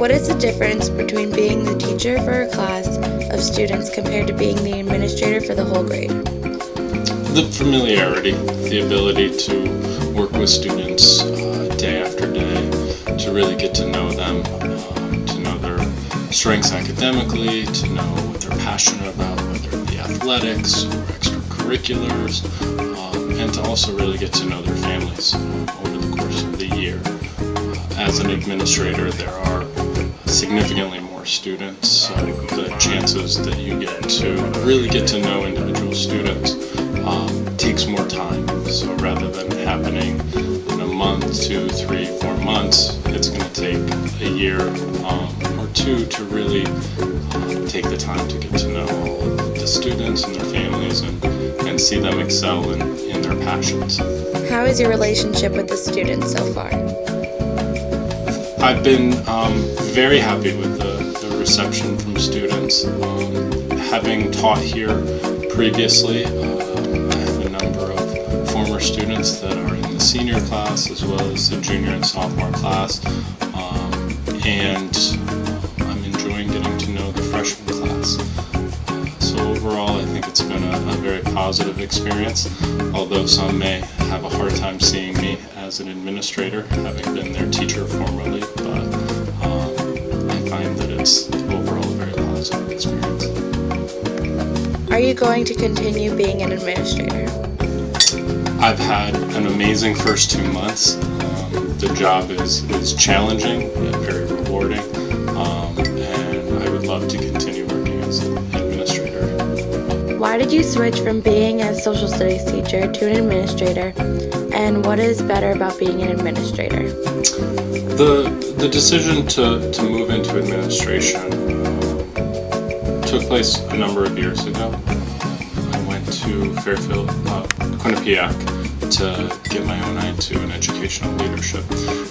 What is the difference between being the teacher for a class of students compared to being the administrator for the whole grade? The familiarity, the ability to work with students day after day, to really get to know them, to know their strengths academically, to know what they're passionate about, whether it be athletics or extracurriculars, and to also really get to know their families over the course of the year. As an administrator, there are significantly more students, so the chances that you get to really get to know individual students takes more time. So rather than happening in a month, 2, 3, 4 months, it's going to take a year or two to really take the time to get to know all of the students and their families and see them excel in their passions. How is your relationship with the students so far? I've been very happy with the reception from students. Having taught here previously, I have a number of former students that are in the senior class as well as the junior and sophomore class, and I'm enjoying getting to know the freshman class. So overall, I think it's been a very positive experience, although some may have a hard time seeing me as an administrator, having been their teacher formerly, but I find that it's overall a very positive experience. Are you going to continue being an administrator? I've had an amazing first 2 months. The job is challenging and very rewarding, and I would love to continue working as an administrator. Why did you switch from being a social studies teacher to an administrator, and what is better about being an administrator? The decision to move into administration took place a number of years ago. I went to Quinnipiac to get my own eye into an educational leadership.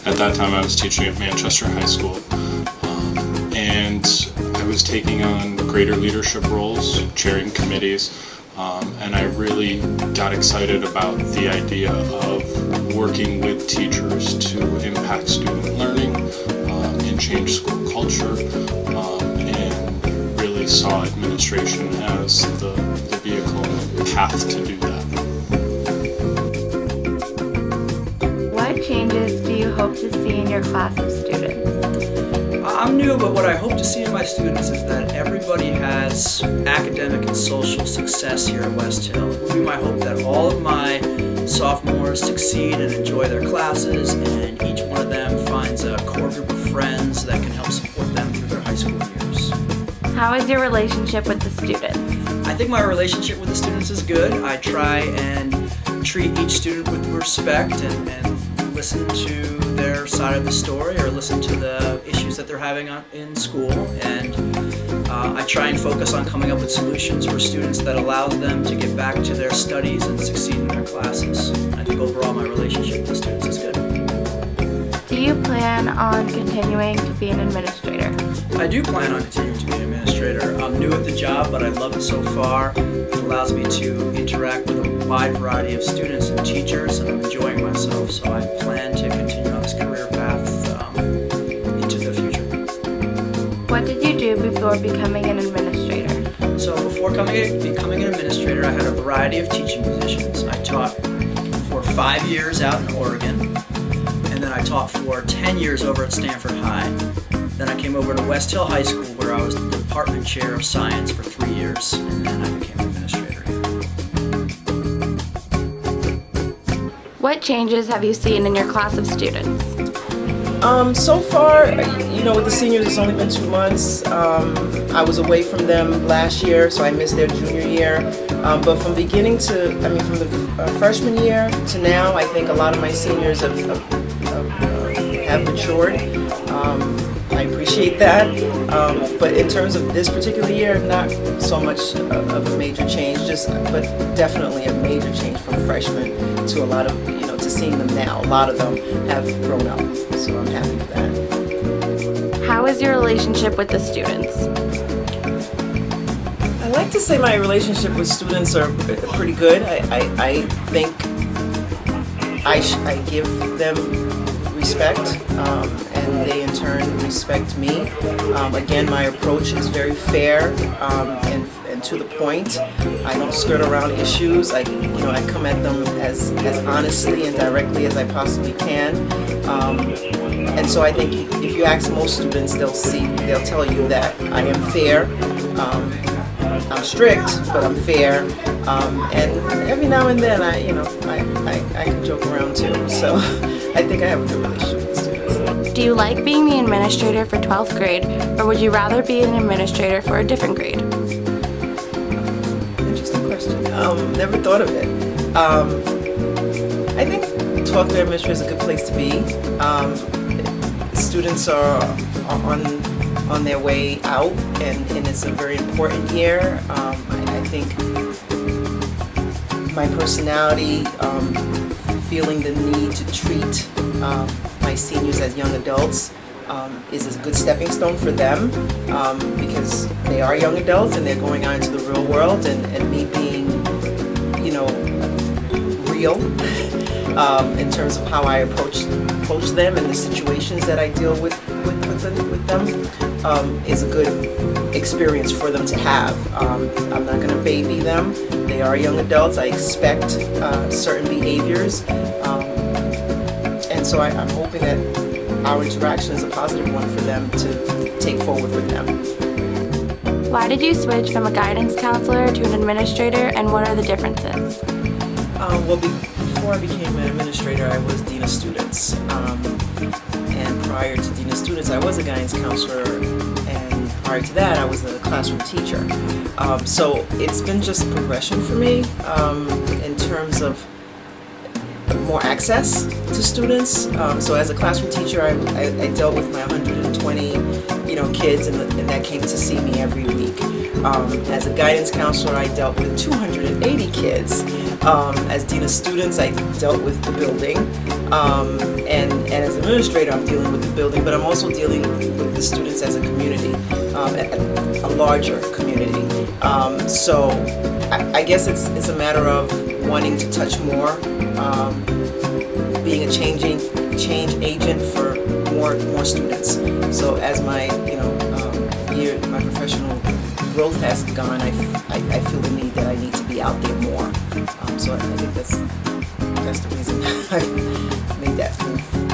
At that time I was teaching at Manchester High School, and I was taking on greater leadership roles, chairing committees, and I really got excited about the idea of working with teachers to impact student learning and change school culture, and really saw administration as the vehicle and path to do that. What changes do you hope to see in your class of students? I'm new, but what I hope to see in my students is that everybody has academic and social success here at Westhill. It would be my hope that all of my sophomores succeed and enjoy their classes, and each one of them finds a core group of friends that can help support them through their high school years. How is your relationship with the students? I think my relationship with the students is good. I try and treat each student with respect and listen to their side of the story, or listen to the issues that they're having in school, and I try and focus on coming up with solutions for students that allows them to get back to their studies and succeed in their classes. I think overall my relationship with the students is good. Do you plan on continuing to be an administrator? I do plan on continuing to be an administrator. I'm new at the job, but I love it so far. It allows me to interact with a wide variety of students and teachers, and I'm enjoying myself, so I plan to continue on this career path into the future. What did you do before becoming an administrator? So before becoming an administrator, I had a variety of teaching positions. I taught for 5 years out in Oregon, and then I taught for 10 years over at Stanford High. Then I came over to Westhill High School, where I was the department chair of science for 3 years, and then I became an administrator here. What changes have you seen in your class of students? So far, with the seniors, it's only been 2 months. I was away from them last year, so I missed their junior year. But from the freshman year to now, I think a lot of my seniors have matured. I appreciate that. But in terms of this particular year, not so much of a major change, but definitely a major change from freshmen to a lot of, to seeing them now. A lot of them have grown up, so I'm happy for that. How is your relationship with the students? I like to say my relationship with students are pretty good. I think I give them respect, and they in turn respect me. Again, my approach is very fair and to the point. I don't skirt around issues. I come at them as honestly and directly as I possibly can. And so I think if you ask most students, they'll tell you that I am fair. I'm strict, but I'm fair. And every now and then, I can joke around too. So I think I have a good relationship with students. Do you like being the administrator for 12th grade, or would you rather be an administrator for a different grade? Interesting question. Never thought of it. I think 12th grade administrator is a good place to be. Students are on their way out, and it's a very important year. I think my personality, feeling the need to treat my seniors as young adults is a good stepping stone for them, because they are young adults and they're going out into the real world, and me being, real in terms of how I approach them and the situations that I deal with them is a good experience for them to have. I'm not going to baby them. They are young adults. I expect certain behaviors, and so I'm hoping that our interaction is a positive one for them to take forward with them. Why did you switch from a guidance counselor to an administrator, and what are the differences? Well, before I became an administrator, I was Dean of Students. And prior to Dean of Students, I was a guidance counselor, and prior to that, I was a classroom teacher. So it's been just progression for me in terms of more access to students. So as a classroom teacher, I dealt with my 120 kids, and that came to see me every week. As a guidance counselor, I dealt with 280 kids. As Dean of Students, I dealt with the building. And as administrator, I'm dealing with the building, but I'm also dealing with the students as a community, a larger community. So I guess it's a matter of wanting to touch more, being a change agent for more students. So as my my professional growth has gone, I feel the need that I need to be out there more. So I think that's the reason I made that move.